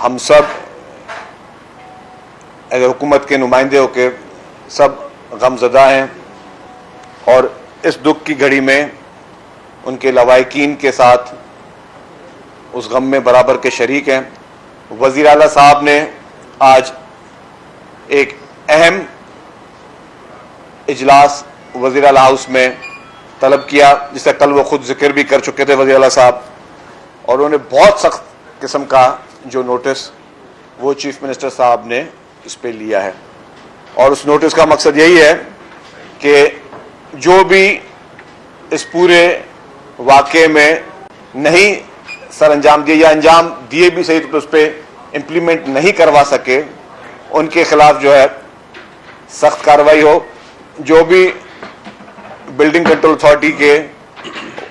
ہم سب حکومت کے نمائندے ہو کے سب غم زدہ ہیں اور اس دکھ کی گھڑی میں ان کے لواحقین کے ساتھ اس غم میں برابر کے شریک ہیں۔ وزیر اعلیٰ صاحب نے آج ایک اہم اجلاس وزیر اعلیٰ ہاؤس میں طلب کیا، جس کا کل وہ خود ذکر بھی کر چکے تھے وزیر اعلیٰ صاحب، اور انہوں نے بہت سخت قسم کا جو نوٹس وہ چیف منسٹر صاحب نے اس پہ لیا ہے، اور اس نوٹس کا مقصد یہی ہے کہ جو بھی اس پورے واقعے میں نہیں سر انجام دیے یا انجام دیے بھی صحیح تو اس پہ امپلیمنٹ نہیں کروا سکے، ان کے خلاف جو ہے سخت کارروائی ہو۔ جو بھی بلڈنگ کنٹرول اتھارٹی کے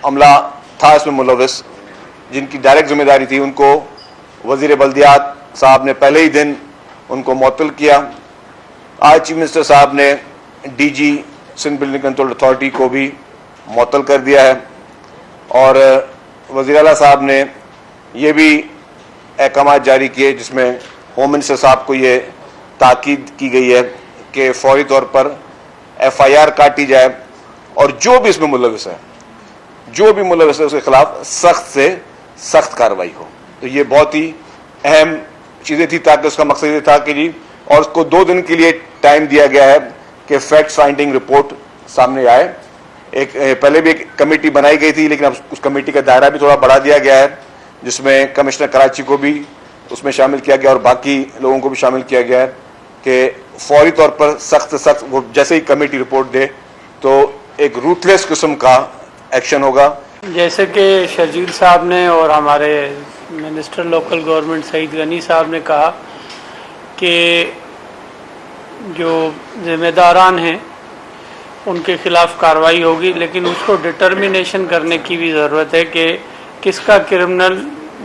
عملہ تھا اس میں ملوث، جن کی ڈائریکٹ ذمہ داری تھی، ان کو وزیر بلدیات صاحب نے پہلے ہی دن ان کو معطل کیا۔ آج چیف منسٹر صاحب نے D G Sindh building control authority کو بھی معطل کر دیا ہے، اور وزیر اعلیٰ صاحب نے یہ بھی احکامات جاری کیے جس میں ہوم منسٹر صاحب کو یہ تاکید کی گئی ہے کہ فوری طور پر ایف آئی آر کاٹی جائے، اور جو بھی اس میں ملوث ہے، جو بھی ملوث ہے، اس کے خلاف سخت سے سخت کارروائی ہو۔ تو یہ بہت ہی اہم چیزیں تھی، تاکہ اس کا مقصد یہ تھا کہ اور اس کو 2 دن کے لیے ٹائم دیا گیا ہے کہ فیکٹ فائنڈنگ رپورٹ سامنے آئے۔ پہلے بھی ایک کمیٹی بنائی گئی تھی، لیکن اب اس کمیٹی کا دائرہ بھی تھوڑا بڑھا دیا گیا ہے، جس میں کمشنر کراچی کو بھی اس میں شامل کیا گیا اور باقی لوگوں کو بھی شامل کیا گیا ہے کہ فوری طور پر سخت سے سخت وہ جیسے ہی کمیٹی رپورٹ دے تو ایک روتلیس قسم کا ایکشن ہوگا۔ جیسے کہ شرجیل صاحب نے اور ہمارے minister local government Saeed Ghani صاحب نے کہا کہ جو ذمہ داران ہیں ان کے خلاف کارروائی ہوگی، لیکن اس کو ڈٹرمینیشن کرنے کی بھی ضرورت ہے کہ کس کا کرمنل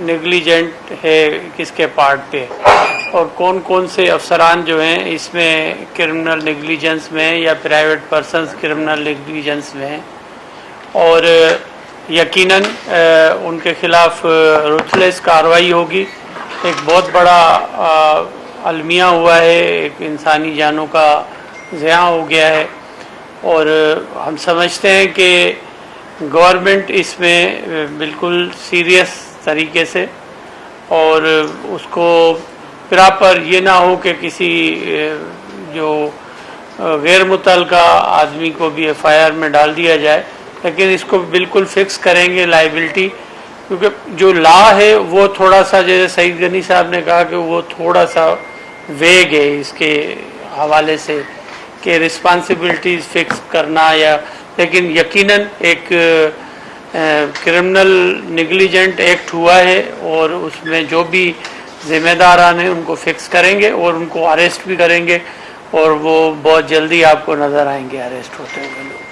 نیگلیجنٹ ہے کس کے پارٹ پہ، اور کون کون سے افسران جو ہیں اس میں کرمنل نیگلیجنس میں یا پرائیویٹ پرسنز کرمنل نیگلیجنس میں ہیں، اور یقیناً ان کے خلاف روتھلیس کارروائی ہوگی۔ ایک بہت بڑا المیہ ہوا ہے، ایک انسانی جانوں کا ضیاع ہو گیا ہے، اور ہم سمجھتے ہیں کہ گورنمنٹ اس میں بالکل سیریس طریقے سے، اور اس کو پراپر یہ نہ ہو کہ کسی جو غیر متعلقہ آدمی کو بھی ایف آئی آر میں ڈال دیا جائے، لیکن اس کو بالکل فکس کریں گے لائبلٹی، کیونکہ جو لا ہے وہ تھوڑا سا، جیسے سعید غنی صاحب نے کہا کہ وہ تھوڑا سا ویگ ہے اس کے حوالے سے کہ رسپانسبلٹیز فکس کرنا، یا لیکن یقیناً ایک کرمنل نیگلیجنٹ ایکٹ ہوا ہے، اور اس میں جو بھی ذمہ داران ہیں ان کو فکس کریں گے اور ان کو اریسٹ بھی کریں گے، اور وہ بہت جلدی آپ کو نظر آئیں گے اریسٹ ہوتے ہوئے لوگ۔